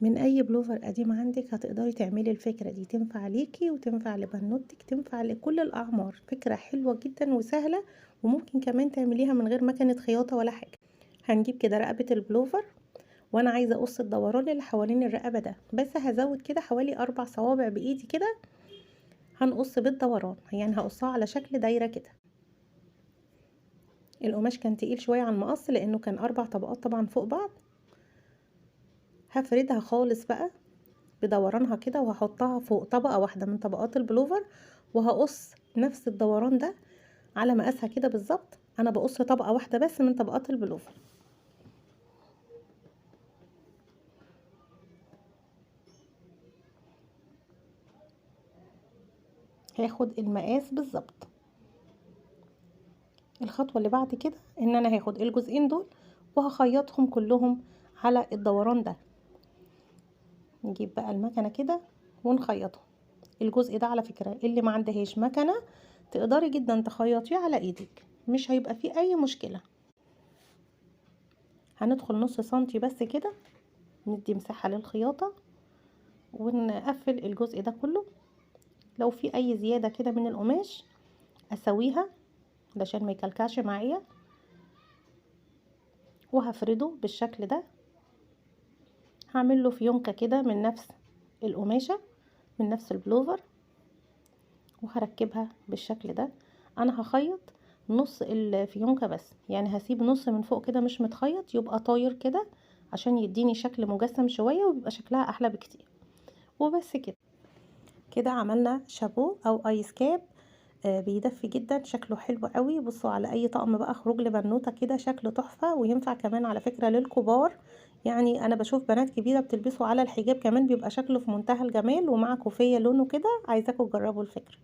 من اي بلوفر قديم عندك هتقدري تعملي الفكرة دي، تنفع ليكي وتنفع لبنوتك، تنفع لكل الاعمار. فكرة حلوة جدا وسهلة، وممكن كمان تعمليها من غير مكنة خياطة ولا حاجة. هنجيب كده رقبة البلوفر، وانا عايزة اقص الدوران اللي حوالين الرقبة ده، بس هزود كده حوالي 4 صوابع بايدي كده. هنقص بالدوران، يعني هقصها على شكل دايرة كده. القماش كان تقيل شوية على المقص لانه كان 4 طبقات طبعا فوق بعض. هفردها خالص بقى بدورانها كده، وهحطها فوق طبقة واحدة من طبقات البلوفر، وهقص نفس الدوران ده على مقاسها كده بالظبط. انا بقص طبقة واحدة بس من طبقات البلوفر. هاخد المقاس بالظبط. الخطوة اللي بعد كده ان انا هاخد الجزئين دول وهخيطهم كلهم على الدوران ده. نجيب بقى المكنة كده ونخيطهم. الجزء ده على فكرة اللي ما عندهاش مكنة تقدري جدا تخيطيه على ايدك، مش هيبقى فيه اي مشكلة. هندخل نص سنتي بس كده، ندي مساحة للخياطة ونقفل الجزء ده كله. لو في اي زيادة كده من القماش اسويها علشان ما يكلكعش معايا، وهفرده بالشكل ده. هعمل له فيونكة كده من نفس القماشة، من نفس البلوفر، وهركبها بالشكل ده. انا هخيط نص الفيونكة بس، يعني هسيب نص من فوق كده مش متخيط، يبقى طاير كده عشان يديني شكل مجسم شوية ويبقى شكلها احلى بكتير. وبس كده. كده عملنا شابو او ايس كاب. بيدفي جدا، شكله حلو قوي. بصوا على اي طقم بقى خروج لبنوته كده شكله تحفه، وينفع كمان على فكره للكبار. يعني انا بشوف بنات كبيره بتلبسه على الحجاب كمان، بيبقى شكله في منتهى الجمال، ومع كوفيه لونه كده. عايزاكم تجربوا الفكره.